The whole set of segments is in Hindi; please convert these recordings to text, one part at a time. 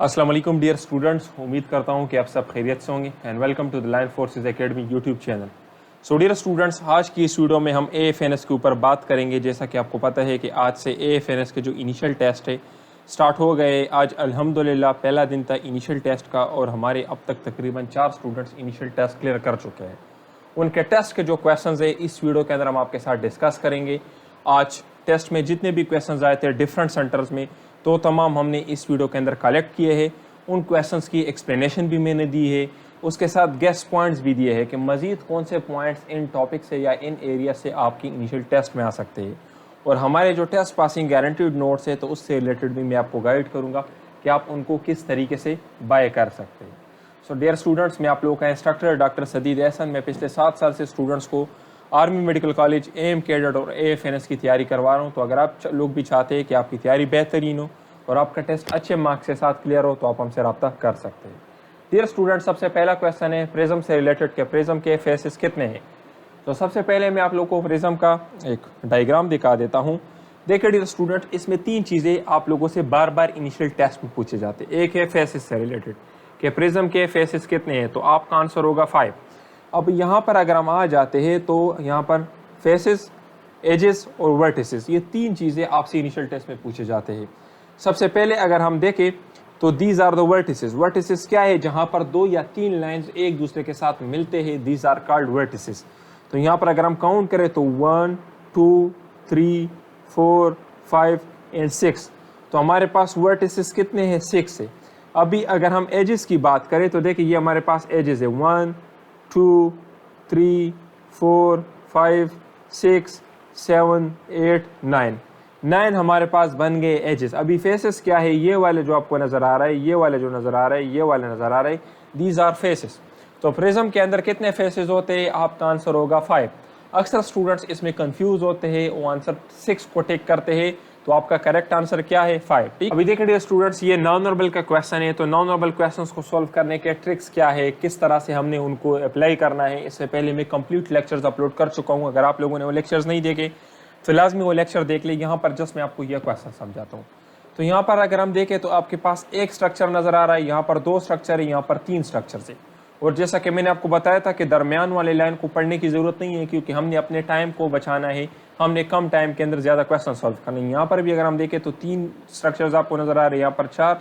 अस्सलाम वालेकुम डियर स्टूडेंट्स, उम्मीद करता हूं कि आप सब खैरियत से होंगे and welcome to the Line Forces Academy YouTube channel. So dear students, आज की इस वीडियो में हम एएफएनएस के ऊपर बात करेंगे। जैसा कि आपको पता है कि आज से एएफएनएस के जो इनिशियल टेस्ट है स्टार्ट हो गए। आज अल्हम्दुलिल्लाह पहला दिन था इनिशियल टेस्ट का और हमारे अब तक तकरीबन 4 स्टूडेंट्स इनिशियल टेस्ट क्लियर कर चुके हैं। उनके टेस्ट के जो क्वेश्चंस है इस वीडियो के अंदर हम आपके साथ डिस्कस करेंगे। आज टेस्ट में जितने भी क्वेश्चंस आए थे डिफरेंट सेंटर्स में, तो तमाम हमने इस वीडियो के अंदर कलेक्ट किए हैं। उन क्वेश्चंस की एक्सप्लेनेशन भी मैंने दी है, उसके साथ गेस्ट पॉइंट्स भी दिए हैं कि मज़ीद कौन से पॉइंट्स इन टॉपिक से या इन एरिया से आपकी इनिशियल टेस्ट में आ सकते हैं। और हमारे जो टेस्ट पासिंग गारंटीड नोट्स है तो उससे रिलेटेड भी मैं आपको गाइड करूँगा कि आप उनको किस तरीके से बाय कर सकते हैं। सो डियर स्टूडेंट्स, मैं आप लोगों का इंस्ट्रक्टर डॉक्टर सदीद एहसन। मैं पिछले 7 साल से स्टूडेंट्स को army medical college, am cadet और एएफएनएस की तैयारी करवा रहा हूँ। तो अगर आप लोग भी चाहते हैं कि आपकी तैयारी बेहतरीन हो और आपका टेस्ट अच्छे मार्क्स के साथ क्लियर हो तो आप हमसे रब्ता कर सकते हैं। डियर स्टूडेंट, सबसे पहला क्वेश्चन है प्रिज्म से रिलेटेड के प्रिज्म के फेसेस कितने हैं। तो सबसे पहले मैं आप लोगों को प्रिज्म का एक डायग्राम दिखा देता हूँ। देखिए डियर स्टूडेंट, इसमें 3 चीज़ें आप लोगों से बार बार इनिशियल टेस्ट में पूछे जाते हैं। एक है फेसेस से रिलेटेड कि प्रिज्म के फेसेस कितने हैं, तो आपका आंसर होगा 5। अब यहाँ पर अगर हम आ जाते हैं तो यहाँ पर फेसेस, एजेस और वर्टिसेस, ये 3 चीज़ें आपसे इनिशियल टेस्ट में पूछे जाते हैं। सबसे पहले अगर हम देखें तो these are the vertices. Vertices क्या है? जहाँ पर 2 या 3 लाइंस एक दूसरे के साथ मिलते हैं, दीज आर कॉल्ड वर्टिसेस। तो यहाँ पर अगर हम काउंट करें तो 1 2 3 4 5 एंड 6, तो हमारे पास वर्टिसेस कितने हैं? 6 है। अभी अगर हम एजेस की बात करें तो देखिए ये हमारे पास एजेस है 1 2 3 4 5 6 7 8 9 हमारे पास बन गए एजेस। अभी फेसेस क्या है? ये वाले जो आपको नजर आ रहा है, ये वाले जो नजर आ रहा है, ये वाले नजर आ रहे हैं, दीज आर फेसेस। तो प्रिज्म के अंदर कितने फेसेस होते हैं? आपका आंसर होगा 5। अक्सर स्टूडेंट्स इसमें कंफ्यूज होते हैं, वो आंसर 6 को टिक करते हैं, तो आपका करेक्ट आंसर क्या है? 5। ठीक, अभी देखिए स्टूडेंट्स, ये नॉन वर्बल का क्वेश्चन है। तो नॉन वर्बल क्वेश्चंस को सॉल्व करने के ट्रिक्स क्या है, किस तरह से हमने उनको अप्लाई करना है, इससे पहले मैं कंप्लीट लेक्चर्स अपलोड कर चुका हूँ। अगर आप लोगों ने वो लेक्चर्स नहीं देखे तो लाजमी वो लेक्चर देख ले। यहाँ पर जस्ट मैं आपको यह क्वेश्चन समझाता हूँ। तो यहाँ पर अगर हम देखें तो आपके पास एक स्ट्रक्चर नजर आ रहा है, यहाँ पर 2 स्ट्रक्चर है, यहाँ पर 3 स्ट्रक्चर है। और जैसा कि मैंने आपको बताया था कि दरमियान वाले लाइन को पढ़ने की जरूरत नहीं है, क्योंकि हमने अपने टाइम को बचाना है, हमने कम टाइम के अंदर ज्यादा क्वेश्चन सॉल्व करने हैं। यहाँ पर भी अगर हम देखें तो 3 स्ट्रक्चर्स आपको नजर आ रहे हैं, यहाँ पर 4।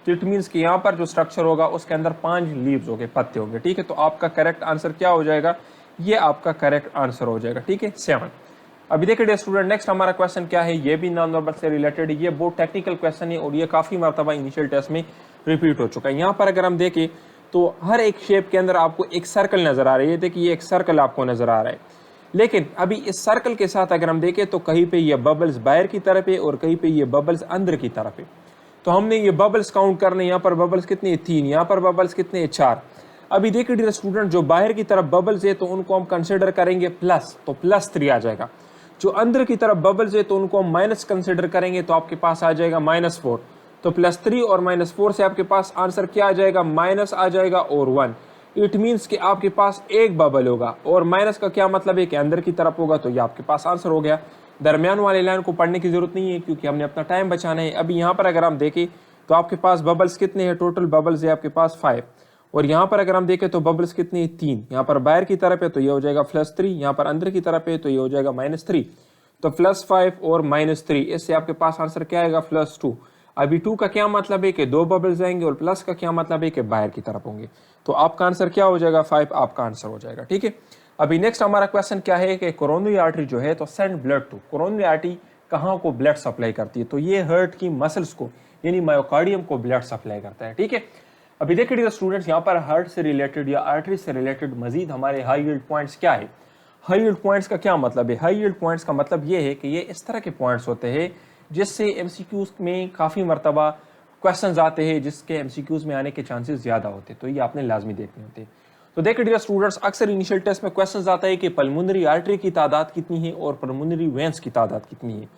तो इट मीन्स कि यहाँ पर जो स्ट्रक्चर होगा उसके अंदर 5 लीव्स होंगे, पत्ते होंगे। ठीक है, तो आपका करेक्ट आंसर क्या हो जाएगा? ये आपका करेक्ट आंसर हो जाएगा। ठीक है, 7। अभी देखिए स्टूडेंट, नेक्स्ट हमारा क्वेश्चन क्या है? ये भी नॉन वर्बल से रिलेटेड, ये बहुत टेक्निकल क्वेश्चन है और ये काफी मरतबा इनिशियल टेस्ट में रिपीट हो चुका है। यहाँ पर अगर हम देखें तो हर एक शेप के अंदर आपको एक सर्कल नजर आ रही है। देखिए ये एक सर्कल आपको नजर आ रहा है, लेकिन अभी इस सर्कल के साथ अगर हम देखें तो कहीं पे ये बबल्स बाहर की तरफ है और कहीं पे ये बबल्स अंदर की तरफ है। तो हमने ये बबल्स काउंट करने, यहाँ पर बबल्स कितने? 3। यहाँ पर बबल्स कितने? 4। अभी देखिए डियर स्टूडेंट, जो बाहर की तरफ बबल्स है तो उनको हम कंसिडर करेंगे प्लस, तो +3 आ जाएगा। जो अंदर की तरफ बबल्स है तो उनको हम माइनस कंसिडर करेंगे, तो आपके पास आ जाएगा -4। तो +3 और -4 से आपके पास आंसर क्या आ जाएगा? माइनस आ जाएगा और 1। इट मीन्स कि आपके पास एक बबल होगा, और माइनस का क्या मतलब है कि अंदर की तरफ होगा, तो ये आपके पास आंसर हो गया। दरमियान वाले लाइन को पढ़ने की जरूरत नहीं है, क्योंकि हमने अपना टाइम बचाना है। अभी यहाँ पर अगर हम देखें तो आपके पास बबल्स कितने हैं? टोटल बबल्स है आपके पास 5। और यहाँ पर अगर हम देखें तो बबल्स कितने हैं? 3। यहाँ पर बाहर की तरफ है तो ये हो जाएगा +3, यहाँ पर अंदर की तरफ है तो ये हो जाएगा -3। तो +5 और -3, इससे आपके पास आंसर क्या आएगा? +2। अभी 2 का क्या मतलब है कि 2 बबल्स आएंगे, और प्लस का क्या मतलब है कि बाहर की तरफ होंगे। तो आपका आंसर क्या हो जाएगा? 5 आपका आंसर हो जाएगा। ठीक है, अभी नेक्स्ट हमारा क्वेश्चन क्या है कि कोरोनरी आर्टरी जो है तो send blood to. Coronary artery कहाँ को ब्लड सप्लाई करती है? तो ये हार्ट की मसल्स को, यानी मायोकार्डियम को ब्लड सप्लाई करता है। ठीक है, अभी देखिए स्टूडेंट्स, यहाँ पर हार्ट से रिलेटेड या आर्टरी से रिलेटेड मजीद हमारे हाई यील्ड पॉइंट्स क्या है? हाई यील्ड पॉइंट्स का क्या मतलब है? हाई यील्ड पॉइंट्स का मतलब ये है कि ये इस तरह के पॉइंट्स होते हैं जिससे एमसीक्यूज में काफ़ी मरतबा क्वेश्चंस आते हैं, जिसके एमसीक्यूज में आने के चांसेस ज़्यादा होते हैं। तो ये आपने लाजमी देखने होते हैं। तो देखिए डियर स्टूडेंट्स, अक्सर इनिशियल टेस्ट में क्वेश्चंस आता है कि पल्मोनरी आर्टरी की तादाद कितनी है और पल्मोनरी वेंस की तादाद कितनी है।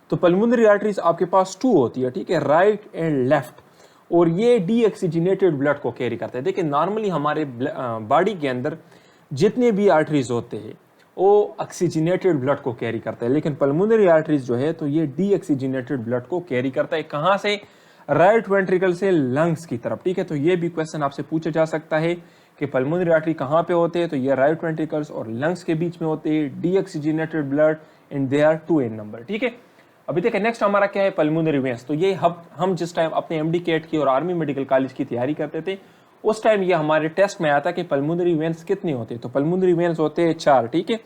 तो पल्मोनरी आर्टरीज आपके पास 2 होती है। ठीक है, राइट एंड लेफ्ट, और ये डीऑक्सीजनेटेड ब्लड को कैरी करते हैं। देखिए नॉर्मली हमारे बॉडी के अंदर जितने भी आर्टरीज होते हैं वो ऑक्सीजनेटेड ब्लड को कैरी करता है, लेकिन पल्मोनरी आर्टरीज जो है तो ये डीऑक्सीजनेटेड ब्लड को कैरी करता है। कहाँ से? राइट वेंट्रिकल से लंग्स की तरफ, ठीक है। तो ये भी क्वेश्चन आपसे पूछा जा सकता है कि पल्मोनरी आर्टरी कहाँ पे होते हैं, तो ये राइट वेंट्रिकल्स और लंग्स के बीच में होते हैं, deoxygenated blood and they are 2 in number, ठीक है। अभी देखिए नेक्स्ट हमारा क्या है, पल्मोनरी वेन्स। तो ये हम जिस टाइम अपने एमडी कैट की और आर्मी मेडिकल कॉलेज की तैयारी करते थे उस टाइम ये हमारे टेस्ट में आया था कि पल्मोनरी वेन्स कितने होते हैं। तो पल्मोनरी वेन्स होते हैं 4, ठीक है।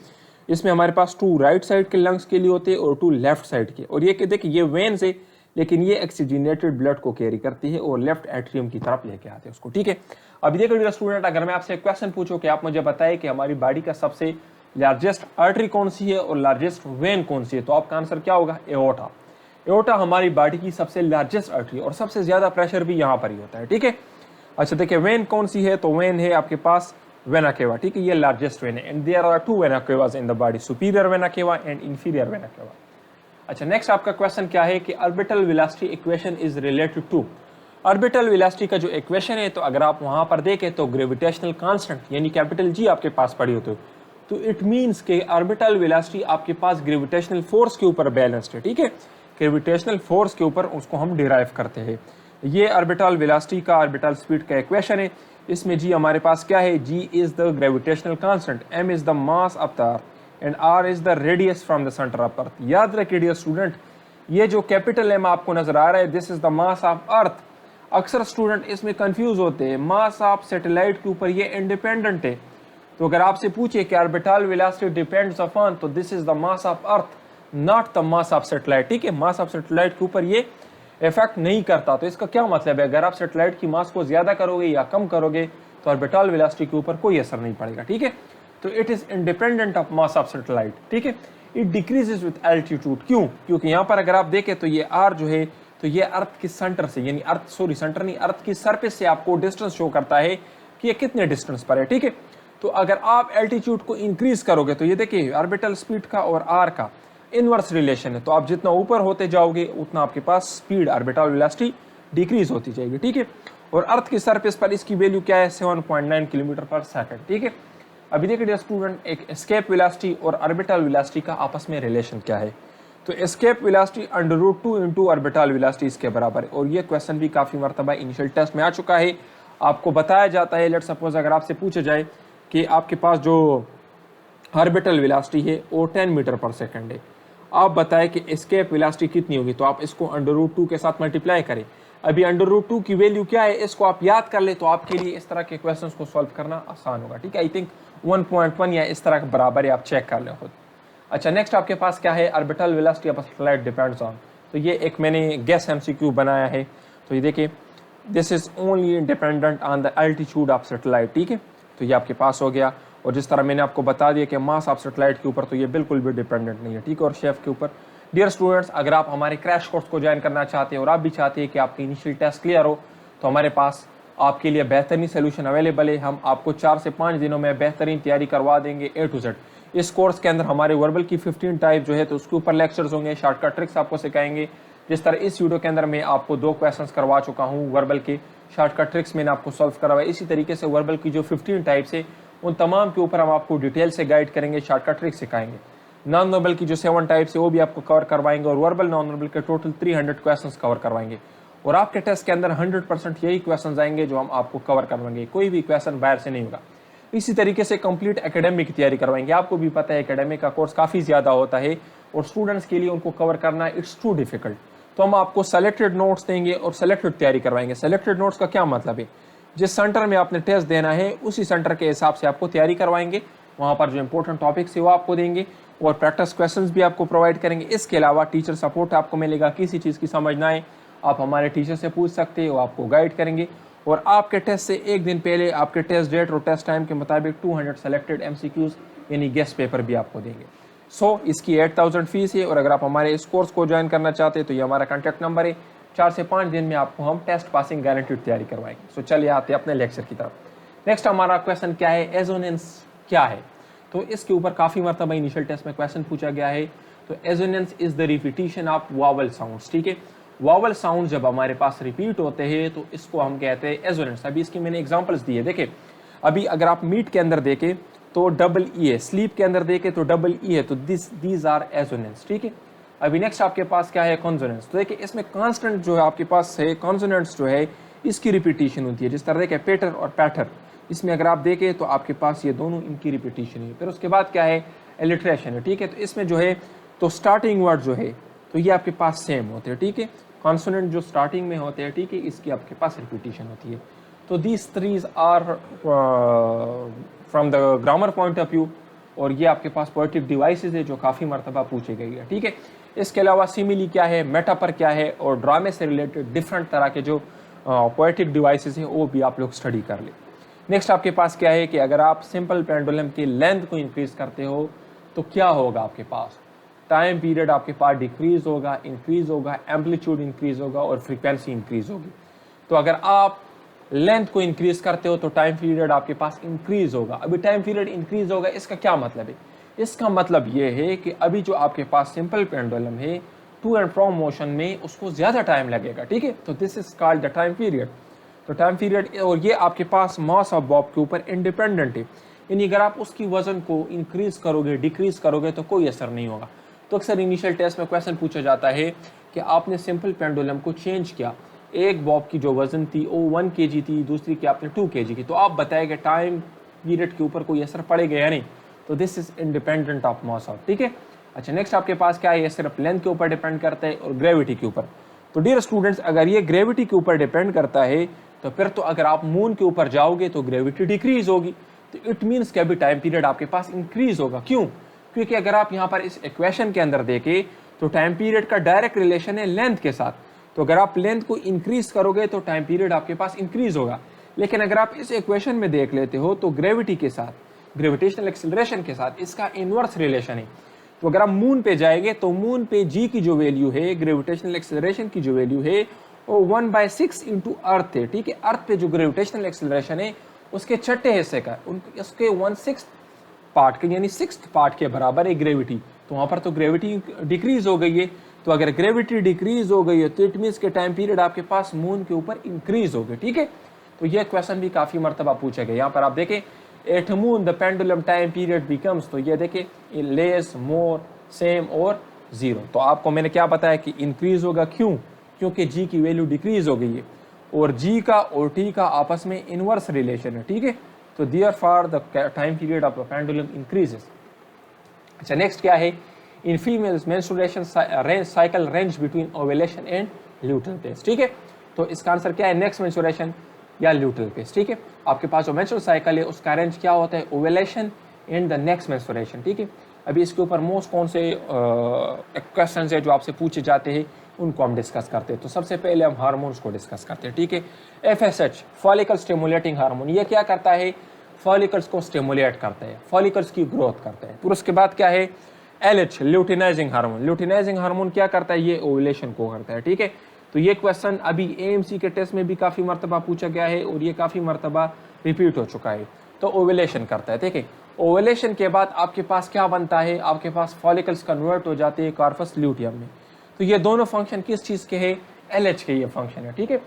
इसमें हमारे पास 2 राइट साइड के लंग्स के लिए होते हैं और 2 लेफ्ट साइड के। और ये देखिए ये वेन्स है लेकिन ये ऑक्सीजनेटेड ब्लड को कैरी करती है और लेफ्ट एट्रियम की तरफ लेके आते हैं उसको, ठीक है। अभी देखो स्टूडेंट, अगर मैं आपसे एक क्वेश्चन पूछूं कि आप मुझे बताएं कि हमारी बॉडी का सबसे लार्जेस्ट आर्टरी कौन सी है और लार्जेस्ट वेन कौन सी है, तो आपका आंसर क्या होगा, एओर्टा। एओर्टा हमारी बॉडी की सबसे लार्जेस्ट आर्टरी और सबसे ज्यादा प्रेशर भी यहाँ पर ही होता है, ठीक है। अच्छा देखिए वेन कौन सी है, तो वेन है आपके पास वेना केवा, ठीक है, ये लार्जेस्ट वेन है and there are 2 vena cavas in the body, superior vena cava and inferior vena cava. अच्छा नेक्स्ट आपका क्वेश्चन क्या है कि orbital velocity equation is related to. Orbital velocity का जो इक्वेशन है, तो अगर आप वहां पर देखें तो ग्रेविटेशनल कांस्टेंट यानी कैपिटल जी आपके पास पड़ी होती है, तो इट मींस के ऑर्बिटल वेलोसिटी आपके पास ग्रेविटेशनल फोर्स के ऊपर बैलेंस्ड है, ठीक है। ग्रेविटेशनल फोर्स के ऊपर उसको हम डिराइव करते हैं। ये ऑर्बिटल वेलोसिटी का ऑर्बिटल स्पीड का इक्वेशन है। इसमें जी हमारे पास क्या है, G is the gravitational constant, M is the mass of the earth and R is the radius from the centre of earth. याद रखिए डियर स्टूडेंट, ये जो कैपिटल एम आपको नजर आ रहा है, this is the mass of earth. अक्सर स्टूडेंट इसमें कंफ्यूज होते हैं, मास ऑफ सैटेलाइट के ऊपर ये इंडिपेंडेंट है। तो अगर आपसे पूछे कि ऑर्बिटल वेलोसिटी डिपेंड्स अपॉन, तो this is the mass of earth not the mass of satellite, ठीक है। मास ऑफ सैटेलाइट के ऊपर ये इफेक्ट नहीं करता। तो इसका क्या मतलब है, अगर आप सैटेलाइट की मास को ज्यादा करोगे या कम करोगे तो ऑर्बिटल वेलोसिटी के ऊपर कोई असर नहीं पड़ेगा, ठीक है। तो it is independent of mass of satellite, ठीक है। इट डिक्रीजेस विद एल्टीट्यूड, क्यों, क्योंकि यहाँ पर अगर आप देखें तो ये आर जो है, तो ये अर्थ के सेंटर से यानी सेंटर नहीं, अर्थ की सरफेस से आपको डिस्टेंस शो करता है कि ये कितने डिस्टेंस पर है, ठीक है। तो अगर आप एल्टीट्यूड को इंक्रीज करोगे तो ये देखिए ऑर्बिटल स्पीड का और आर का इनवर्स रिलेशन है। तो आप जितना ऊपर होते जाओगे उतना आपके पास स्पीड ऑर्बिटल वेलोसिटी डिक्रीज होती जाएगी, ठीक है। और अर्थ की सरफेस पर इसकी वैल्यू क्या है, 7.9 किलोमीटर पर सेकंड, ठीक है। अभी देखिए स्टूडेंट, एक एस्केप वेलोसिटी और ऑर्बिटल वेलोसिटी का आपस में रिलेशन क्या है। तो escape velocity √2 into orbital velocity इसके बराबर है। और ये क्वेश्चन भी काफी मरतबा इनिशियल टेस्ट में आ चुका है। आपको बताया जाता है, लेट सपोज अगर आपसे पूछा जाए कि आपके पास जो ऑर्बिटल वेलोसिटी है वो 10 मीटर पर सेकंड है, आप बताएं कि एस्केप वेलोसिटी कितनी होगी, तो आप इसको √2 के साथ मल्टीप्लाई करें। अभी √2 की वैल्यू क्या है, इसको आप याद कर ले तो आपके लिए इस तरह के क्वेश्चंस को सॉल्व करना आसान होगा, ठीक है। आई थिंक 1.1 या इस तरह के बराबर है, आप चेक कर लें खुद। अच्छा नेक्स्ट आपके पास क्या है, orbital velocity of satellite depends on. तो ये एक मैंने गेस एमसीक्यू बनाया है। तो ये देखिए this is only dependent on the altitude of satellite, ठीक है। तो ये आपके पास हो गया। और जिस तरह मैंने आपको बता दिया कि मास ऑफ सैटेलाइट के ऊपर तो ये बिल्कुल भी डिपेंडेंट नहीं है, ठीक है। और शेफ के ऊपर। डियर स्टूडेंट्स, अगर आप हमारे क्रैश कोर्स को ज्वाइन करना चाहते हैं और आप भी चाहते हैं कि आपकी इनिशियल टेस्ट क्लियर हो, तो हमारे पास आपके लिए बेहतरीन सोल्यूशन अवेलेबल है। हम आपको 4 से 5 दिनों में बेहतरीन तैयारी करवा देंगे A to Z। इस कोर्स के अंदर हमारे वर्बल की 15 टाइप जो है तो उसके ऊपर लेक्चर्स होंगे, शॉर्टकट ट्रिक्स आपको सिखाएंगे। जिस तरह इस वीडियो के अंदर मैं आपको 2 क्वेश्चंस करवा चुका हूँ वर्बल के, शॉर्टकट ट्रिक्स मैंने आपको सॉल्व करवाया। इसी तरीके से वर्बल की जो 15 टाइप्स है उन तमाम के ऊपर हम आपको डिटेल से गाइड करेंगे, शॉर्टकट ट्रिक्स सिखाएंगे। नॉन वर्बल की जो 7 टाइप्स है वो भी आपको कवर करवाएंगे और वर्बल नॉन वर्बल के टोटल 300 क्वेश्चंस कवर करवाएंगे। और आपके टेस्ट के अंदर 100% यही क्वेश्चन आएंगे जो हम आपको कवर करवाएंगे, कोई भी क्वेश्चन बाहर से नहीं होगा। इसी तरीके से कंप्लीट एकेडमिक की तैयारी करवाएंगे। आपको भी पता है एकेडमिक का कोर्स काफ़ी ज़्यादा होता है और स्टूडेंट्स के लिए उनको कवर करना इट्स टू डिफिकल्ट। तो हम आपको सेलेक्टेड नोट्स देंगे और सेलेक्टेड तैयारी करवाएंगे। सेलेक्टेड नोट्स का क्या मतलब है, जिस सेंटर में आपने टेस्ट देना है उसी सेंटर के हिसाब से आपको तैयारी करवाएंगे। वहाँ पर जो इंपॉर्टेंट टॉपिक्स है वो आपको देंगे और प्रैक्टिस क्वेश्चंस भी आपको प्रोवाइड करेंगे। इसके अलावा टीचर सपोर्ट आपको मिलेगा, किसी चीज़ की समझ ना आए आप हमारे टीचर से पूछ सकते हैं, वो आपको गाइड करेंगे। और आपके टेस्ट से एक दिन पहले आपके टेस्ट डेट और टेस्ट टाइम के मुताबिक 200 सेलेक्टेड MCQs यानी गेस्ट पेपर भी आपको देंगे। इसकी 8000 फीस है। और अगर आप हमारे इस कोर्स को ज्वाइन करना चाहते हैं तो ये हमारा कॉन्टैक्ट नंबर है। 4 से 5 दिन में आपको हम टेस्ट पासिंग गारंटीड तैयारी करवाएंगे। चलिए आते हैं अपने लेक्चर की तरफ। नेक्स्ट हमारा क्वेश्चन क्या है, एजोनेंस क्या है। तो इसके ऊपर काफ़ी मरतबा इनिशियल टेस्ट में क्वेश्चन पूछा गया है। तो assonance is the repetition of vowel sounds, ठीक है। वावल साउंड जब हमारे पास रिपीट होते हैं तो इसको हम कहते हैं एजोनेंस। अभी इसकी मैंने एग्जांपल्स दिए, देखिए अभी अगर आप मीट के अंदर देखें तो डबल ई है, स्लीप के अंदर देखें तो डबल ई है, तो दीज आर एजोनेंस, ठीक है। अभी नेक्स्ट आपके पास क्या है, कॉन्सोनेंट्स। तो देखिए इसमें कांस्टेंट जो है आपके पास है, कॉन्सोनेंट्स जो है इसकी रिपीटिशन होती है, जिस तरह के पेटर और पैटर, इसमें अगर आप देखें तो आपके पास ये दोनों इनकी रिपीटिशन है। फिर उसके बाद क्या है, एलिट्रेशन है, ठीक है। तो इसमें जो है तो स्टार्टिंग वर्ड जो है तो ये आपके पास सेम होते हैं, ठीक है। कॉन्सोनेंट जो स्टार्टिंग में होते हैं, ठीक है, इसकी आपके पास रिपीटिशन होती है। तो these threes are from the grammar point of view, और ये आपके पास पोएटिक डिवाइसेस है जो काफ़ी मरतबा पूछी गई है, ठीक है। इसके अलावा सिमिली क्या है, मेटाफर क्या है, और ड्रामे से रिलेटेड डिफरेंट तरह के जो पोएटिक डिवाइसेस हैं वो भी आप लोग स्टडी कर ले। नेक्स्ट आपके पास क्या है कि अगर आप सिंपल पेंडुलम की लेंथ को इंक्रीज करते हो तो क्या होगा, आपके पास टाइम पीरियड आपके पास डिक्रीज होगा, इंक्रीज होगा, एम्पलीट्यूड इंक्रीज होगा और फ्रीक्वेंसी इंक्रीज होगी। तो अगर आप लेंथ को इंक्रीज करते हो तो टाइम पीरियड आपके पास इंक्रीज होगा। अभी टाइम पीरियड इंक्रीज होगा, इसका क्या मतलब है, इसका मतलब ये है कि अभी जो आपके पास सिंपल पेंडुलम है टू एंड फ्रॉम मोशन में उसको ज्यादा टाइम लगेगा, ठीक है। तो this is called the time period. तो टाइम पीरियड, और ये आपके पास मास ऑफ बॉब के ऊपर इंडिपेंडेंट है, यानी अगर आप उसकी वजन को इंक्रीज करोगे डिक्रीज करोगे तो कोई असर नहीं होगा। तो अक्सर इनिशियल टेस्ट में क्वेश्चन पूछा जाता है कि आपने सिंपल पेंडुलम को चेंज किया, एक बॉब की जो वजन थी वो 1 kg थी, दूसरी की आपने 2 kg की, तो आप बताएंगे टाइम पीरियड के ऊपर कोई असर पड़ेगा या नहीं। तो this is independent of mass of, ठीक है। अच्छा, नेक्स्ट आपके पास क्या है, ये सिर्फ लेंथ के ऊपर डिपेंड करता है और ग्रेविटी के ऊपर। तो डियर स्टूडेंट्स, अगर ये ग्रेविटी के ऊपर डिपेंड करता है तो फिर तो अगर आप मून के ऊपर जाओगे तो ग्रेविटी डिक्रीज होगी, तो इट मीन्स कि अभी टाइम पीरियड आपके पास इंक्रीज होगा। क्यों? क्योंकि अगर आप यहाँ पर इस इक्वेशन के अंदर देखें तो टाइम पीरियड का डायरेक्ट रिलेशन है लेंथ के साथ। तो अगर आप लेंथ को इंक्रीज करोगे तो टाइम पीरियड आपके पास इंक्रीज होगा। लेकिन अगर आप इस इक्वेशन में देख लेते हो तो ग्रेविटी के साथ, ग्रेविटेशनल एक्सेलरेशन के साथ इसका इनवर्स रिलेशन है। तो अगर आप मून पे जाएंगे तो मून पे जी की जो वैल्यू है, ग्रेविटेशनल एक्सेलरेशन की जो वैल्यू है वो 1/6 इंटू अर्थ है, ठीक है। अर्थ पे जो ग्रेविटेशनल एक्सेलरेशन है उसके छठे हिस्से का, उसके 1/6 पार्ट के यानी 6th पार्ट के बराबर है ग्रेविटी। तो वहां पर तो ग्रेविटी डिक्रीज हो गई है। तो अगर ग्रेविटी डिक्रीज हो गई है तो इट मीन्स के टाइम पीरियड आपके पास मून के ऊपर इंक्रीज हो गई, ठीक है। तो यह क्वेश्चन भी काफी मरतबा पूछा गया। यहाँ पर आप देखें, eight moon the pendulum time period becomes, तो ये देखें लेस, मोर, सेम और 0। तो आपको मैंने क्या बताया कि इंक्रीज होगा, क्यों? क्योंकि जी की वैल्यू डिक्रीज हो गई है और जी का और टी का आपस में इनवर्स रिलेशन है, ठीक है। तो therefore the time period of the pendulum increases. अच्छा, नेक्स्ट क्या है, in females menstruation cycle range between ovulation and luteal phase, ठीक है। तो इसका आंसर क्या है, नेक्स्ट मेंस्ट्रुएशन या ल्यूटेल फेज, ठीक है। आपके पास जो मेंस्ट्रुअल साइकिल है उसका रेंज क्या होता है, ovulation and the next menstruation, ठीक है। अभी इसके ऊपर मोस्ट कौन से क्वेश्चन है जो आपसे पूछे जाते हैं उनको हम डिस्कस करते हैं। तो सबसे पहले हम हार्मोन्स को डिस्कस करते हैं, ठीक है। FSH फॉलिकल स्टिमुलेटिंग हार्मोन, ये क्या करता है, फॉलिकल्स को स्टिमुलेट करता है, फॉलिकल्स की ग्रोथ करता है। फिर उसके बाद क्या है, LH luteinizing hormone, luteinizing hormone क्या करता है, ये ओव्यूलेशन को करता है, ठीक है। तो ये क्वेश्चन अभी AMC के टेस्ट में भी काफी मरतबा पूछा गया है और ये काफी मरतबा रिपीट हो चुका है। तो ओव्यूलेशन करता है, ठीक है। ओव्यूलेशन के बाद आपके पास क्या बनता है, आपके पास फॉलिकल्स कन्वर्ट हो जाते हैं कार्पस ल्यूटियम में। तो ये दोनों फंक्शन किस चीज के हैं, LH के ये फंक्शन है, ठीक है।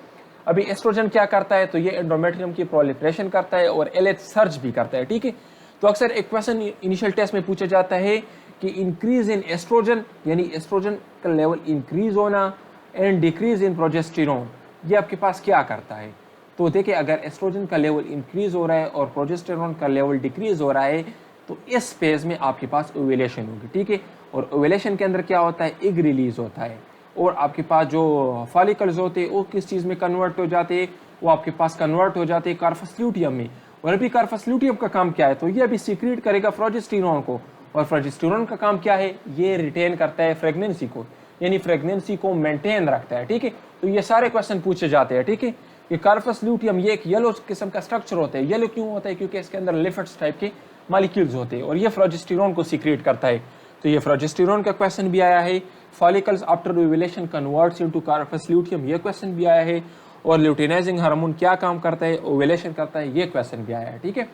अभी एस्ट्रोजन क्या करता है, तो ये एंडोमेट्रियम की प्रोलिफरेशन करता है और LH सर्ज भी करता है, ठीक है। तो अक्सर एक क्वेश्चन इनिशियल टेस्ट में पूछा जाता है कि इंक्रीज इन एस्ट्रोजन, यानी एस्ट्रोजन का लेवल इंक्रीज होना एंड डिक्रीज इन प्रोजेस्टेरोन, ये आपके पास क्या करता है। तो देखिए, अगर एस्ट्रोजन का लेवल इंक्रीज हो रहा है और प्रोजेस्टेरोन का लेवल डिक्रीज हो रहा है तो इस फेज में आपके पास ओव्यूलेशन होगी, ठीक है। और ओव्यूलेशन के अंदर क्या होता है, एग रिलीज होता है और आपके पास जो फॉलिकल्स होते हैं वो किस चीज में कन्वर्ट हो जाते हैं, वो आपके पास कन्वर्ट हो जाते हैं कार्पस ल्यूटियम में। और अभी कार्पस ल्यूटियम का काम क्या है, तो ये अभी सीक्रेट करेगा प्रोजेस्टेरोन को, और प्रोजेस्टेरोन का काम क्या है, ये रिटेन करता है प्रेगनेंसी को, यानी प्रेगनेंसी को मेंटेन रखता है, ठीक है। तो ये सारे क्वेश्चन पूछे जाते हैं, ठीक है। ये कार्पस ल्यूटियम ये एक येलो किस्म का स्ट्रक्चर होता है। येलो क्यों होता है, क्योंकि इसके अंदर लिपिड्स टाइप के मॉलिक्यूल्स होते हैं और ये प्रोजेस्टेरोन को सीक्रेट करता है। तो ये प्रोजेस्टेरोन का क्वेश्चन भी आया है। Follicles after ovulation converts into corpus luteum, ये क्वेश्चन भी आया है। और ल्यूटिनाइजिंग हार्मोन क्या काम करता है, ओव्यूलेशन करता है, ये क्वेश्चन भी आया है, ठीक है।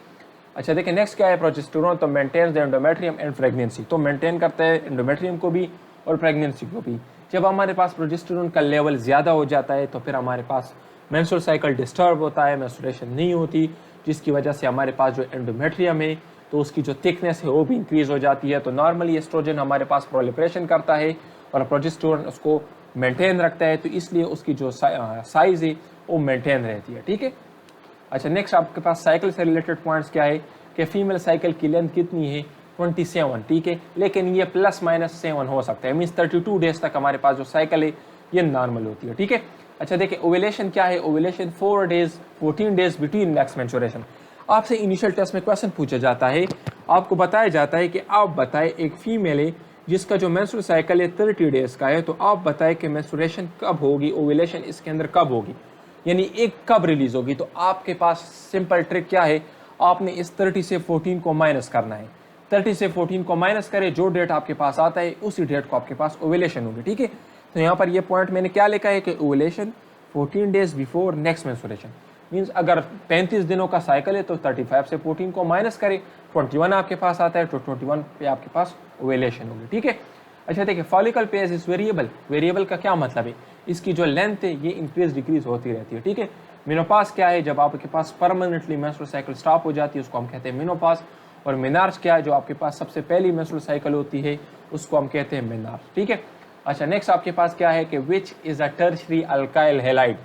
अच्छा देखिए, नेक्स्ट क्या है, प्रोजेस्टेरोन तो maintains the endometrium and pregnancy, तो मेंटेन करता है एंडोमेट्रियम को भी और प्रेगनेंसी को भी। जब हमारे पास प्रोजेस्टेरोन का लेवल ज्यादा हो जाता है तो फिर हमारे पास मेंस्ट्रुअल साइकिल डिस्टर्ब होता है, मेंस्ट्रुएशन नहीं होती, जिसकी वजह से हमारे पास जो एंडोमेट्रियम है तो उसकी जो थिकनेस है वो भी इंक्रीज हो जाती है। तो नॉर्मली एस्ट्रोजन हमारे पास प्रोलिफरेशन करता है और प्रोजेस्टेरोन उसको मेंटेन रखता है, तो इसलिए उसकी जो साइज है वो मेंटेन रहती है। ठीक है, अच्छा नेक्स्ट आपके पास साइकिल से रिलेटेड पॉइंट्स क्या है कि फीमेल साइकिल की लेंथ कितनी है 27, ठीक है, लेकिन ये +-7 हो सकता है, मीन्स 32 डेज तक हमारे पास जो साइकिल है ये नॉर्मल होती है। ठीक है, अच्छा देखिए ओव्यूलेशन क्या है, ovulation 14 days between next menstruation. आपसे इनिशियल टेस्ट में क्वेश्चन पूछा जाता है, आपको बताया जाता है कि आप बताएं एक फीमेल है जिसका जो मेंस्ट्रुअल साइकिल है 30 डेज का है, तो आप बताएं कि मेंस्ट्रुएशन कब होगी, ओव्यूलेशन इसके अंदर कब होगी, यानी एक कब रिलीज होगी। तो आपके पास सिंपल ट्रिक क्या है, आपने इस 30 से 14 को माइनस करना है, 30 से 14 को माइनस करें, जो डेट आपके पास आता है उसी डेट को आपके पास ओव्यूलेशन होगी। ठीक है, तो यहाँ पर ये पॉइंट मैंने क्या लिखा है कि ovulation 14 days before next menstruation, means अगर 35 दिनों का साइकिल है तो 35 से 14 को माइनस करें, 21 आपके पास आता है, तो 21 पे आपके पास ओव्यूलेशन होगी। ठीक है, अच्छा देखिए follicle page is variable, variable का क्या मतलब है, इसकी जो लेंथ है ये इंक्रीज डिक्रीज होती रहती है। ठीक है, मेनोपाज क्या है, जब आपके पास परमानेंटली मेंस्ट्रुअल साइकिल स्टॉप हो जाती है उसको हम कहते हैं मेनोपाज, और मेनार्ज क्या है, जो आपके पास सबसे पहली मेंस्ट्रुअल साइकिल होती है उसको हम कहते हैं मेनार्ज। ठीक है, अच्छा नेक्स्ट आपके पास क्या है कि which is a tertiary alkyl halide,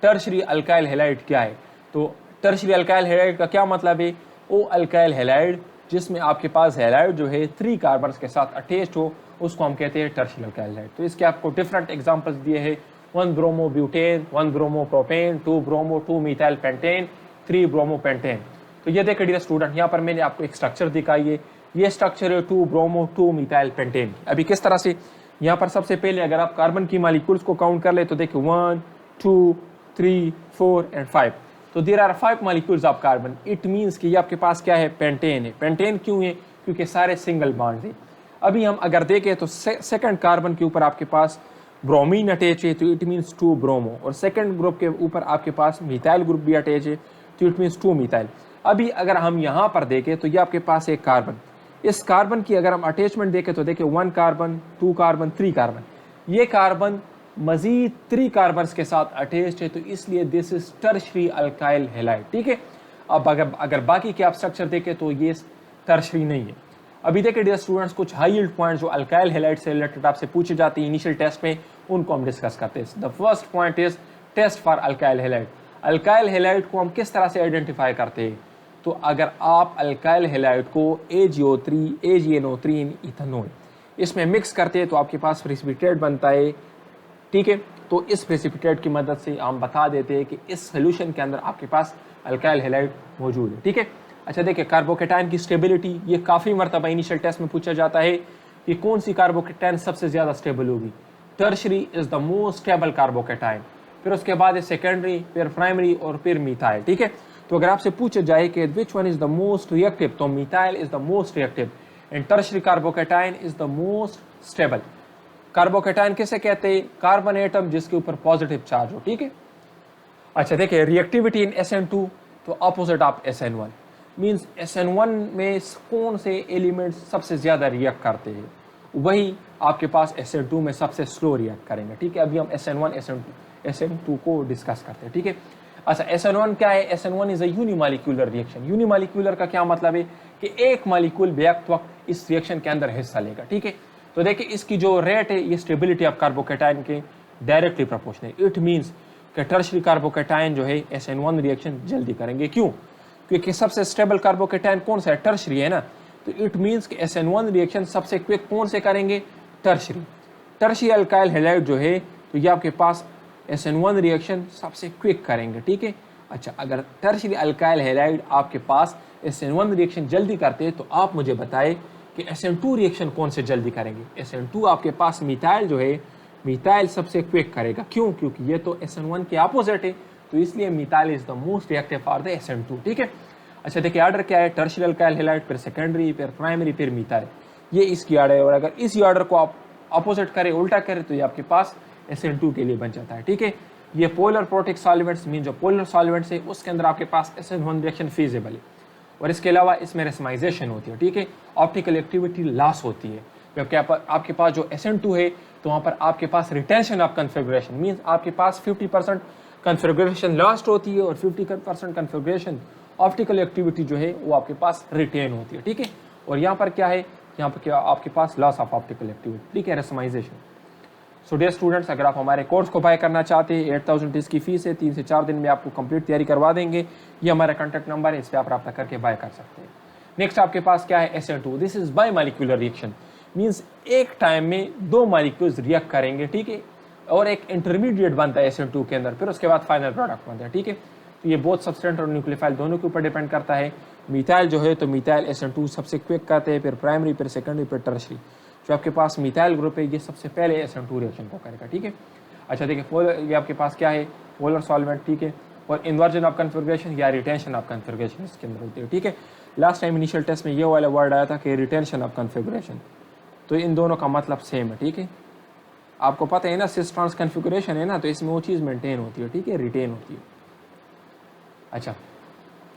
tertiary alkyl halide क्या है, तो टर्शरी अल्काइल हैलाइड का क्या मतलब है, वो अल्काइल हैलाइड जिसमें आपके पास हैलाइड जो है 3 कार्बन के साथ अटैच्ड हो उसको हम कहते हैं टर्शरी अल्काइल हैलाइड। तो इसके आपको डिफरेंट एग्जांपल्स दिए हैं, 1 bromo butane, 1 bromo propane, 2 bromo 2 methyl pentane, 3 bromo pentane. तो ये देखिए डियर स्टूडेंट, यहाँ पर मैंने आपको एक स्ट्रक्चर दिखाई है, ये स्ट्रक्चर है 2 ब्रोमो 2 मिथाइल पेंटेन। अभी किस तरह से, यहाँ पर सबसे पहले अगर आप कार्बन की मॉलिक्यूल्स को काउंट कर ले तो देखिए 1 2 3 4 एंड 5, तो there are 5 molecules of carbon, it means कि ये आपके पास क्या है, पेंटेन है। पेंटेन क्यों है, क्योंकि सारे सिंगल बॉन्ड है। अभी हम अगर देखें तो सेकंड कार्बन के ऊपर आपके पास ब्रोमीन अटैच है, तो इट मींस 2 ब्रोमो, और सेकंड ग्रुप के ऊपर आपके पास मिथाइल ग्रुप भी अटैच है, तो इट मींस 2 मिथाइल। अभी अगर हम यहाँ पर देखें तो ये आपके पास एक कार्बन, इस कार्बन की अगर हम अटैचमेंट देखें तो देखिए 1 कार्बन 2 कार्बन 3 कार्बन, ये कार्बन मजीद 3 कार्बन के साथ अटैच्ड है, तो इसलिए this is tertiary alkyl halide. ठीक है, अब अगर बाकी के आप स्ट्रक्चर देखें तो ये टर्शरी नहीं है। अभी देखिए डियर स्टूडेंट्स, कुछ हाई यील्ड पॉइंट जो अल्काइल हैलाइड से रिलेटेड आपसे पूछे जाते हैं इनिशियल टेस्ट में, उनको हम डिस्कस करते हैं। The first point is test for alkyl halide. Alkyl halide को हम किस तरह से आइडेंटिफाई करते हैं, तो अगर आप अल्काइल हैलाइड को AgO3 AgNO3 इन इथेनॉल इसमें मिक्स करते हैं तो आपके पास प्रेसिपिटेट बनता है। ठीक है, तो इस प्रेसिपिटेट की मदद से हम बता देते हैं कि इस सोल्यूशन के अंदर आपके पास अल्काइल हैलाइड मौजूद है। ठीक है, अच्छा देखिए कार्बोकेटाइन की स्टेबिलिटी, ये काफ़ी मरतबा इनिशियल टेस्ट में पूछा जाता है कि कौन सी कार्बोकेटाइन सबसे ज़्यादा स्टेबल होगी। Tertiary is the most stable carbocation, फिर उसके बाद है सेकेंडरी, फिर प्राइमरी और फिर मिथाइल। ठीक है, तो अगर आपसे पूछा जाए कि which one is the most reactive, तो methyl is the most reactive and tertiary carbocation is the most stable. Carbocation किसे कहते हैं, कार्बन एटम जिसके ऊपर पॉजिटिव चार्ज हो। ठीक है, अच्छा देखिए रिएक्टिविटी इन SN2, तो opposite of SN1, means SN1 में कौन से एलिमेंट सबसे ज़्यादा रिएक्ट करते हैं, वही आपके पास SN2 में सबसे स्लो रिएक्ट करेंगे। ठीक है, अभी हम SN1 SN2 को डिस्कस करते हैं। ठीक है, अच्छा SN1 क्या है, SN1 is a unimolecular reaction. Unimolecular का क्या मतलब है कि एक मॉलिक्यूल बेवक्त वक्त इस रिएक्शन के अंदर हिस्सा लेगा। ठीक है, तो देखिए इसकी जो रेट है ये स्टेबिलिटी ऑफ कार्बोकेटाइन के डायरेक्टली प्रोपोर्शनल। इट मींस कि टर्शरी कार्बोकेटाइन जो है SN1 रिएक्शन जल्दी करेंगे। क्यों, क्योंकि सबसे स्टेबल कार्बोकेटाइन कौन सा है, टर्शरी है ना, तो इट मींस कि SN1 रिएक्शन सबसे क्विक कौन से करेंगे, टर्शरी। टर्शरी अल्काइल हैलाइड जो है तो ये आपके पास SN1 रिएक्शन सबसे क्विक करेंगे। ठीक है, अच्छा अगर टर्शरी अल्काइल हैलाइड आपके पास SN1 रिएक्शन जल्दी करते हैं तो आप मुझे बताएं कि SN2 रिएक्शन कौन से जल्दी करेंगे। SN2 आपके पास मिथाइल जो है, मिथाइल सबसे क्विक करेगा। क्यों, क्योंकि ये तो SN1 के अपोजिट है, तो इसलिए methyl is the most reactive for the SN2। ठीक है, अच्छा देखिए आर्डर क्या है, टर्शरी अल्काइल हैलाइड, फिर सेकेंडरी, फिर प्राइमरी, फिर मिथाइल, ये इसकी आर्डर है। और अगर इसी आर्डर को आप अपोजिट करें, उल्टा करें, तो ये आपके पास SN2 के लिए बन जाता है। ठीक है, ये पोलर प्रोटिक सॉल्वेंट्स मीन जो पोलर सॉल्वेंट्स है उसके अंदर आपके पास SN1 रिएक्शन फीजिबल है, और इसके अलावा इसमें रेसमाइजेशन होती है। ठीक है, ऑप्टिकल एक्टिविटी लॉस होती है, क्योंकि आपके पास जो SN2 है तो वहाँ पर आपके पास रिटेंशन ऑफ कन्फिगरेशन मीन्स आपके पास 50% कन्फिगरेशन लॉस्ट होती है और 50% कन्फिगरेशन ऑप्टिकल एक्टिविटी जो है वो आपके पास रिटेन होती है। ठीक है, और यहाँ पर क्या है, यहाँ पर क्या आपके पास लॉस ऑफ ऑप्टिकल एक्टिविटी। ठीक है, रेसमाइजेशन। सो डियर स्टूडेंट्स, अगर आप हमारे कोर्स को बाय करना चाहते हैं, 8000 इसकी फीस है, 3 से 4 दिन में आपको कंप्लीट तैयारी करवा देंगे। ये हमारा कॉन्टैक्ट नंबर है, इस पर आप रब्ता करके बाय कर सकते हैं। नेक्स्ट आपके पास क्या है, SN2। This is by molecular reaction, means एक टाइम में 2 मालिक्यूल्स रिएक्ट करेंगे, ठीक है, और एक इंटरमीडिएट बनता है SN2 के अंदर, फिर उसके बाद फाइनल प्रोडक्ट बनता है, ठीक है। तो ये बोथ सब्सटेंट और न्यूक्लियोफाइल दोनों के ऊपर डिपेंड करता है। मिथाइल जो है तो मिथाइल SN2 सबसे क्विक करते हैं, फिर प्राइमरी, फिर सेकेंडरी, फिर टर्शरी। जो आपके पास मिथाइल ग्रुप है ये सबसे पहले SN2 रिएक्शन को करेगा, ठीक है। अच्छा देखिए, ये आपके पास क्या है, पोलर सॉल्वेंट, ठीक है, और इन्वर्जन ऑफ कन्फिग्रेशन या रिटेंशन ऑफ कन्फिग्रेशन इसके अंदर होती है, ठीक है। लास्ट टाइम इनिशियल टेस्ट में ये वाला वर्ड आया था कि रिटेंशन ऑफ कन्फिग्रेशन, तो इन दोनों का मतलब सेम है, ठीक है। आपको पता है ना, सिस ट्रांस कन्फिग्रेशन है ना, तो इसमें वो चीज़ मेंटेन होती है, ठीक है, रिटेन होती है। अच्छा,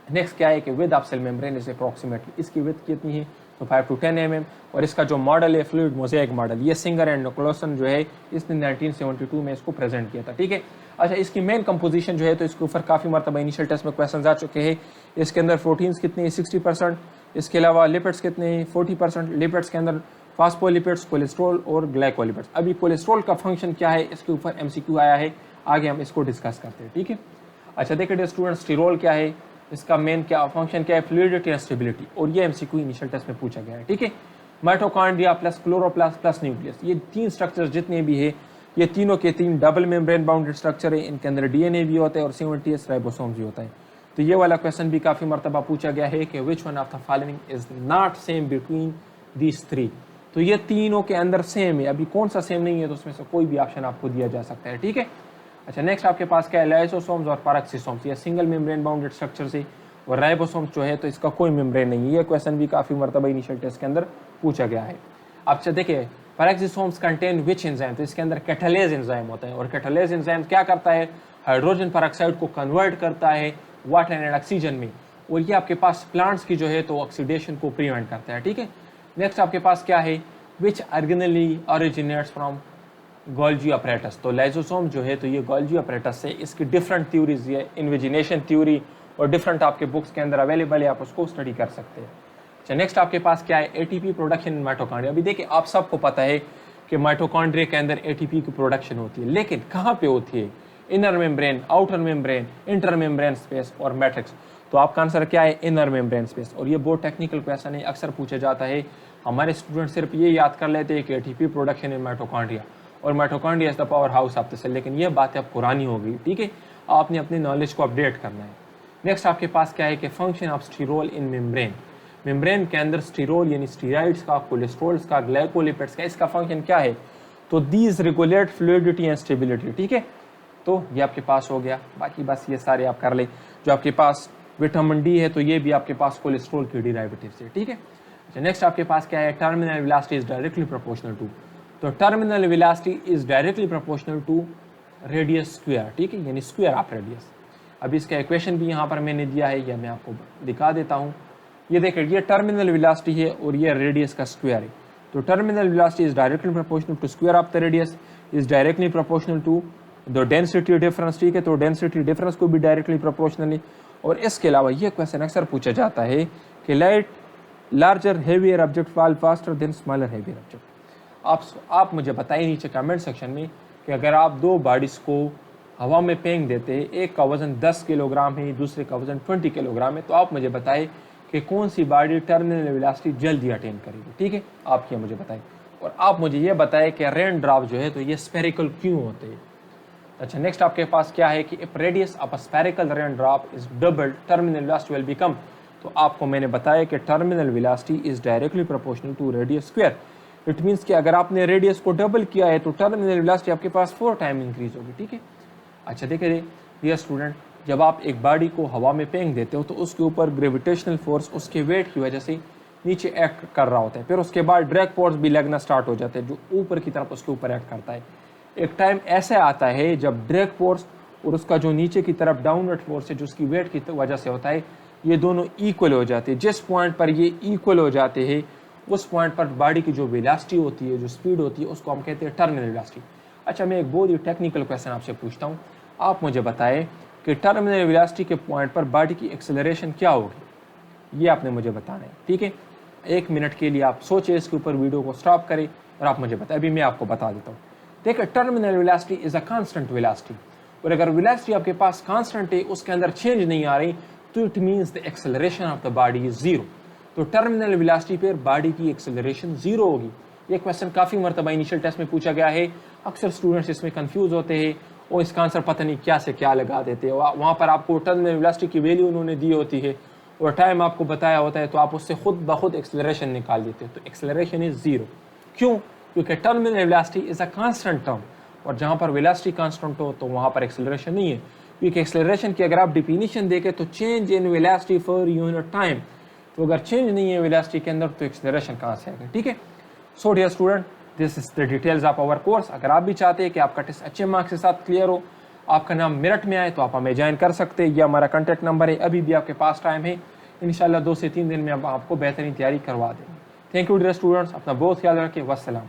नेक्स्ट क्या है कि width of cell membrane is approximately, इसकी विथ कितनी है, तो 5 to 10 mm। और इसका जो मॉडल है फ्लूइड मोज़ेक मॉडल, ये सिंगर एंड निकोलसन जो है इसने 1972 में इसको प्रेजेंट किया था, ठीक है। अच्छा, इसकी मेन कंपोजिशन जो है तो इसके ऊपर काफ़ी मरतबा इनिशियल टेस्ट में क्वेश्चन आ चुके हैं। इसके अंदर प्रोटीन्स कितने हैं, 60%। इसके अलावा लिपिड्स कितने हैं, 40%। लिपिड्स के अंदर फास्फोलिपिड्स, कोलेस्ट्रॉल और ग्लाइकोलिपिड्स। अभी कोलेस्ट्रॉल का फंक्शन क्या है, इसके ऊपर MCQ आया है, आगे हम इसको डिस्कस करते हैं, ठीक है। अच्छा देखिए स्टूडेंट, स्टीरोल क्या है, इसका मेन क्या फंक्शन क्या है, फ्लूइडिटी एंड स्टेबिलिटी, और ये MCQ इनिशियल टेस्ट में पूछा गया है, ठीक है। Mitochondria plus chloroplast plus nucleus, ये 3 स्ट्रक्चर्स जितने भी है, ये तीनों के 3 डबल मेम्ब्रेन बाउंडेड स्ट्रक्चर है। इनके अंदर DNA भी होता है और 70S राइबोसोम्स भी होता है। तो ये वाला क्वेश्चन भी काफ़ी मरतबा पूछा गया है कि which one of the following is not same between these 3। तो ये तीनों के अंदर सेम है, अभी कौन सा सेम नहीं है, तो उसमें से कोई भी ऑप्शन आपको दिया जा सकता है, ठीक है। अच्छा नेक्स्ट आपके पास क्या है, लाइसोसोम्स और पैराक्सिसोम्स, ये सिंगल मेम्ब्रेन बाउंडेड स्ट्रक्चर से, और राइबोसोम्स जो है तो इसका कोई मेम्ब्रेन नहीं है। ये क्वेश्चन भी काफ़ी मरतबा इनिशियल टेस्ट के अंदर पूछा गया है। अब देखिए, पैराक्सिसोम्स कंटेन विच एंजाइम, तो इसके अंदर कैटालेज एंजाइम होता है, और कैटालेज एंजाइम क्या करता है, हाइड्रोजन पेरोक्साइड को कन्वर्ट करता है वाटर एंड ऑक्सीजन में, और ये आपके पास प्लांट्स की जो है तो ऑक्सीडेशन को प्रिवेंट करता है, ठीक है। नेक्स्ट आपके पास क्या है, which organelle originates from Golgi apparatus, तो लाइसोसोम जो है तो ये गोल्जी अपरेटस से, इसकी डिफरेंट थ्योरीज, ये इन्विजिनेशन थ्योरी और डिफरेंट आपके बुक्स के अंदर अवेलेबल है, आप उसको स्टडी कर सकते हैं। अच्छा नेक्स्ट आपके पास क्या है, ATP प्रोडक्शन इन माइटोकॉन्ड्रिया। अभी देखिए, आप सबको पता है कि माइटोकॉन्ड्रिया के अंदर ATP की प्रोडक्शन होती है, लेकिन कहाँ पे होती है, inner membrane, outer membrane, inter membrane space और मैट्रिक्स। तो आपका आंसर क्या है, इनर मेम्ब्रेन स्पेस। और ये बहुत टेक्निकल क्वेश्चन है, अक्सर पूछा जाता है। हमारे स्टूडेंट सिर्फ ये याद कर लेते हैं कि ATP प्रोडक्शन इन माइटोकॉन्ड्रिया और mitochondria is the power house of the cell, लेकिन ये बातें अब पुरानी हो गई, ठीक है। आपने अपनी नॉलेज को अपडेट करना है। नेक्स्ट आपके पास क्या है कि function of sterol in membrane, membrane के अंदर स्टीरोल यानी स्टीराइड्स का, कोलेस्ट्रॉल्स का, ग्लाइकोलिपिड्स का, इसका फंक्शन क्या है, तो these regulate fluidity and stability, ठीक है। तो ये आपके पास हो गया, बाकी बस ये सारे आप कर ले। जो आपके पास विटामिन D है तो ये भी आपके पास कोलेस्ट्रॉल के डेरिवेटिव से, ठीक है। अच्छा नेक्स्ट आपके पास क्या है, terminal velocity is directly proportional to, तो terminal velocity is directly proportional to radius square, ठीक है, यानी स्क्वायर ऑफ रेडियस। अब इसका इक्वेशन भी यहाँ पर मैंने दिया है, या मैं आपको दिखा देता हूँ। ये देखिए, ये टर्मिनल वेलोसिटी है और ये रेडियस का स्क्वायर है। तो terminal velocity is directly proportional to square of the radius is directly proportional to the density difference, ठीक है। तो डेंसिटी डिफरेंस को भी डायरेक्टली प्रोपोर्शनल है। और इसके अलावा ये क्वेश्चन अक्सर पूछा जाता है कि light larger heavier object fall faster than smaller heavier object. आप मुझे बताइए नीचे कमेंट सेक्शन में कि अगर आप 2 बॉडीज को हवा में फेंक देते हैं, एक का वजन 10 किलोग्राम है, दूसरे का वजन 20 किलोग्राम है, तो आप मुझे बताएं कि कौन सी बॉडी टर्मिनल वेलोसिटी जल्दी अटेन करेगी, ठीक है। आप ये मुझे बताएं, और आप मुझे ये बताएं कि रेन ड्रॉप जो है तो ये स्फेरिकल क्यों होते हैं। अच्छा नेक्स्ट आपके पास क्या है कि if radius of a spherical raindrop is double terminal velocity will become, तो आपको मैंने बताया कि terminal velocity is directly proportional to radius square. It means कि अगर आपने रेडियस को डबल किया है तो टर्मिनल वेलोसिटी आपके पास 4 टाइम इंक्रीज होगी, ठीक है। अच्छा देखिए डियर स्टूडेंट, जब आप एक बॉडी को हवा में फेंक देते हो तो उसके ऊपर ग्रेविटेशनल फोर्स उसके वेट की वजह से नीचे एक्ट कर रहा होता है, फिर उसके बाद ड्रैग फोर्स भी लगना स्टार्ट हो जाते हैं जो ऊपर की तरफ उसके ऊपर एक्ट करता है। एक टाइम ऐसे आता है जब ड्रैग फोर्स और उसका जो नीचे की तरफ डाउनवर्ड फोर्स है जो उसकी वेट की वजह से होता है, ये दोनों इक्वल हो जाते हैं। जिस पॉइंट पर ये इक्वल हो जाते हैं उस पॉइंट पर बॉडी की जो वेलोसिटी होती है, जो स्पीड होती है, उसको हम कहते हैं टर्मिनल वेलोसिटी। अच्छा मैं एक बहुत ही टेक्निकल क्वेश्चन आपसे पूछता हूँ, आप मुझे बताएं कि टर्मिनल वेलोसिटी के पॉइंट पर बॉडी की एक्सेलरेशन क्या होगी, ये आपने मुझे बताना है, ठीक है। 1 मिनट के लिए आप सोचें इसके ऊपर, वीडियो को स्टॉप करें और आप मुझे बताएं। अभी मैं आपको बता देता हूँ। देखिए terminal velocity is a constant velocity, और अगर वेलोसिटी आपके पास कांस्टेंट है, उसके अंदर चेंज नहीं आ रही, तो it means the acceleration of the body is zero. तो टर्मिनल वेलोसिटी पर बॉडी की एक्सेलरेशन जीरो होगी। ये क्वेश्चन काफ़ी मरतबा इनिशियल टेस्ट में पूछा गया है, अक्सर स्टूडेंट्स इसमें कंफ्यूज होते हैं और इसका आंसर पता नहीं क्या से क्या लगा देते हैं। वहाँ पर आपको टर्मिनल वेलोसिटी की वैल्यू उन्होंने दी होती है और टाइम आपको बताया होता है, तो आप उससे खुद ब खुद एक्सेलरेशन निकाल देते हो। तो एक्सेलरेशन इज जीरो। क्यों? क्योंकि terminal velocity is a constant term, और जहाँ पर वेलोसिटी कांस्टेंट हो तो वहाँ पर एक्सेलरेशन नहीं है। क्योंकि एक्सेलरेशन की अगर आप डिफिनीशन देखें तो change in velocity for unit time, तो अगर चेंज नहीं है वेलोसिटी के अंदर तो एक्सेलरेशन कहाँ से आएगा? ठीक है। So dear student, this is the details of our course. अगर आप भी चाहते हैं कि आपका टेस्ट अच्छे मार्क्स के साथ क्लियर हो, आपका नाम मेरिट में आए, तो आप हमें ज्वाइन कर सकते हैं। ये हमारा कॉन्टैक्ट नंबर है, अभी भी आपके पास टाइम है। इंशाल्लाह 2 से 3 दिन में हम आपको बेहतरीन तैयारी करवा देंगे। थैंक यू डियर स्टूडेंट्स, अपना बहुत ख्याल रखें। वस्सलाम।